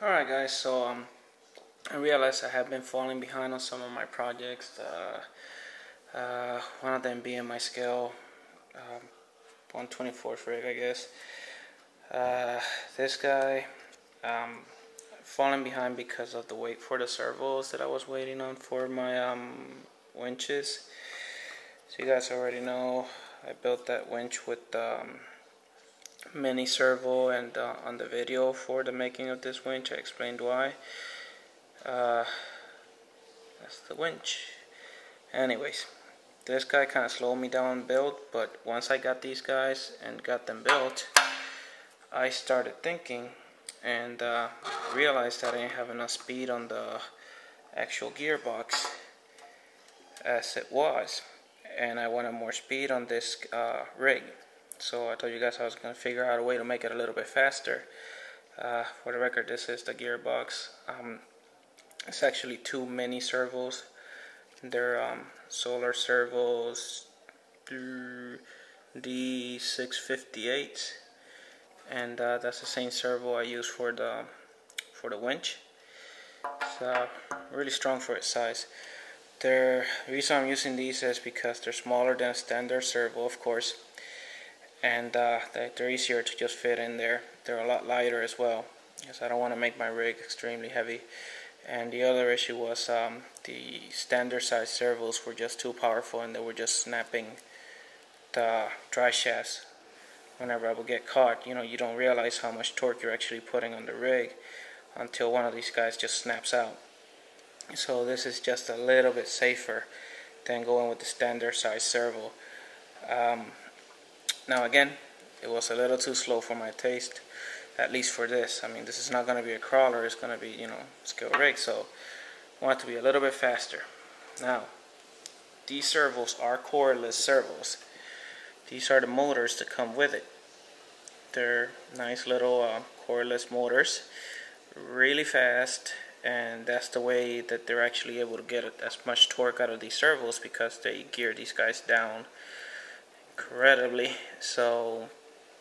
Alright guys, so I realized I have been falling behind on some of my projects. One of them being my scale 1/24th rig, I guess. This guy, falling behind because of the wait for the servos that I was waiting on for my winches. So you guys already know I built that winch with mini servo, and on the video for the making of this winch I explained why. That's the winch. Anyways, this guy kind of slowed me down build, but once I got these guys and got them built, I started thinking and realized that I didn't have enough speed on the actual gearbox as it was, and I wanted more speed on this rig. So I told you guys I was going to figure out a way to make it a little bit faster. For the record, this is the gearbox. It's actually two mini servos. They're solar servos D658, and that's the same servo I use for the winch. It's really strong for its size. The reason I'm using these is because they're smaller than a standard servo, of course, and they're easier to just fit in there. They're a lot lighter as well, because I don't want to make my rig extremely heavy. And the other issue was the standard size servos were just too powerful, and they were just snapping the dry shafts whenever I would get caught. You know, you don't realize how much torque you're actually putting on the rig until one of these guys just snaps out. So this is just a little bit safer than going with the standard size servo. Now again, it was a little too slow for my taste, at least for this. I mean, this is not going to be a crawler, it's going to be, you know, scale rig, so I want it to be a little bit faster. Now, these servos are coreless servos. These are the motors that come with it. They're nice little coreless motors, really fast, and that's the way that they're actually able to get as much torque out of these servos, because they gear these guys down incredibly. So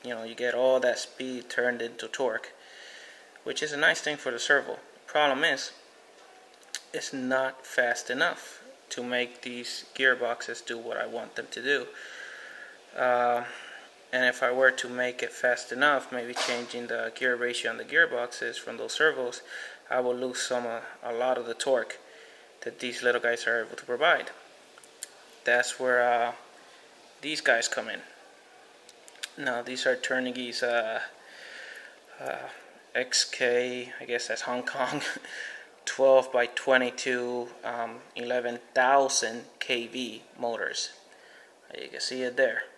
you know, you get all that speed turned into torque, which is a nice thing for the servo. Problem is, it's not fast enough to make these gearboxes do what I want them to do. And if I were to make it fast enough, maybe changing the gear ratio on the gearboxes from those servos, I will lose a lot of the torque that these little guys are able to provide. That's where these guys come in. Now, these are Turnigge's XK, I guess that's Hong Kong, 12 by 22, 11,000 kV motors. You can see it there.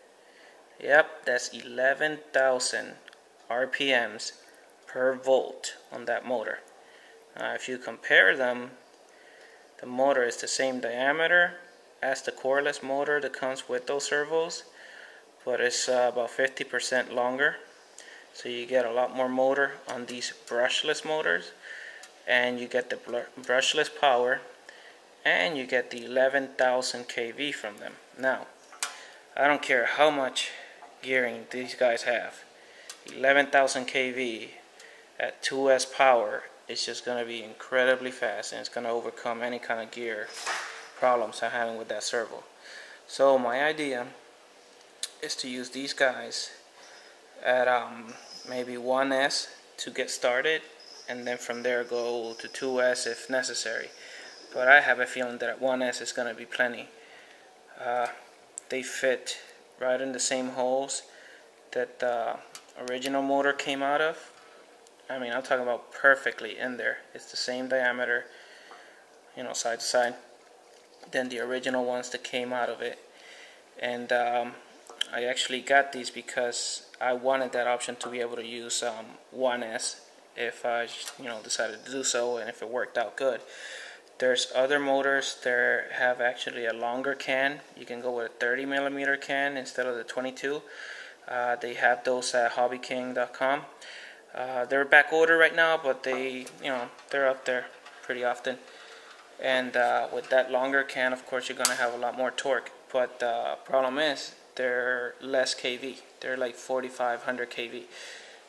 Yep, that's 11,000 RPMs per volt on that motor. If you compare them, the motor is the same diameter as the coreless motor that comes with those servos, but it's about 50% longer. So you get a lot more motor on these brushless motors, and you get the brushless power, and you get the 11,000 kV from them. Now, I don't care how much gearing these guys have, 11,000 kV at 2S power is just going to be incredibly fast, and it's going to overcome any kind of gear problems I'm having with that servo. So my idea is to use these guys at maybe 1S to get started, and then from there go to 2S if necessary. But I have a feeling that at 1S is going to be plenty. They fit right in the same holes that the original motor came out of. I mean, I'm talking about perfectly in there. It's the same diameter, you know, side to side, than the original ones that came out of it. And I actually got these because I wanted that option to be able to use 1S if I, you know, decided to do so, and if it worked out good. There's other motors that have actually a longer can. You can go with a 30mm can instead of the 22. They have those at hobbyking.com. They're back order right now, but they, you know, they're up there pretty often. And with that longer can, of course, you're going to have a lot more torque. But the problem is, they're less kV. They're like 4,500 kV.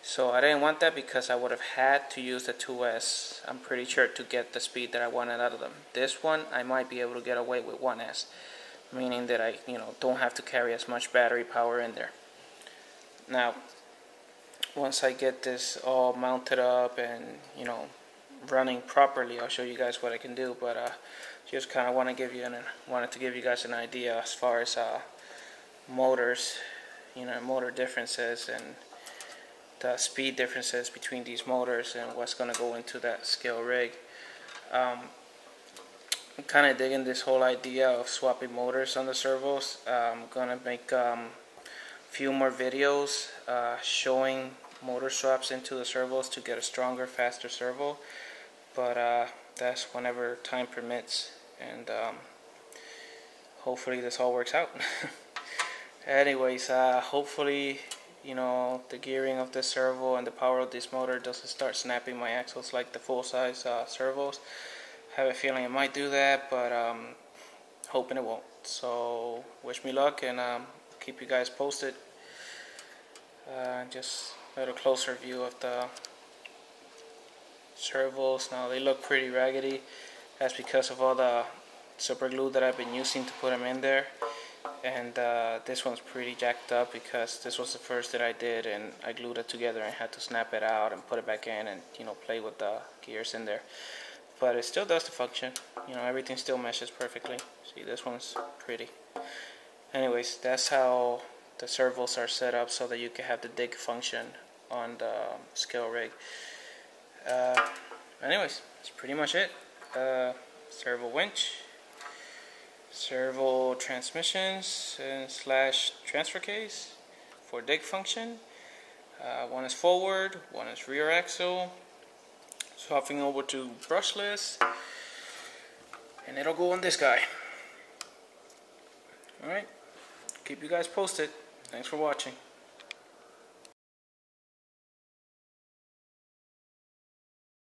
So I didn't want that because I would have had to use the 2S, I'm pretty sure, to get the speed that I wanted out of them. This one I might be able to get away with 1S, meaning that I don't have to carry as much battery power in there. Now once I get this all mounted up and running properly, I'll show you guys what I can do. But just kind of wanted to give you guys an idea as far as motors, motor differences and the speed differences between these motors and what's going to go into that scale rig. I'm kind of digging this whole idea of swapping motors on the servos. I'm going to make a few more videos showing motor swaps into the servos to get a stronger, faster servo. But that's whenever time permits, and hopefully this all works out. Anyways, hopefully the gearing of this servo and the power of this motor doesn't start snapping my axles like the full-size servos. I have a feeling it might do that, but hoping it won't. So wish me luck, and keep you guys posted. Just a little closer view of the servos. Now they look pretty raggedy. That's because of all the super glue that I've been using to put them in there. And this one's pretty jacked up because this was the first that I did, and I glued it together and had to snap it out and put it back in and play with the gears in there. But it still does the function. Everything still meshes perfectly. See, this one's pretty. Anyways, that's how the servos are set up, so that you can have the dig function on the scale rig. Anyways, that's pretty much it. Servo winch, servo transmissions and / transfer case for dig function. One is forward, one is rear axle. Swapping over to brushless, and it'll go on this guy. Alright, keep you guys posted. Thanks for watching.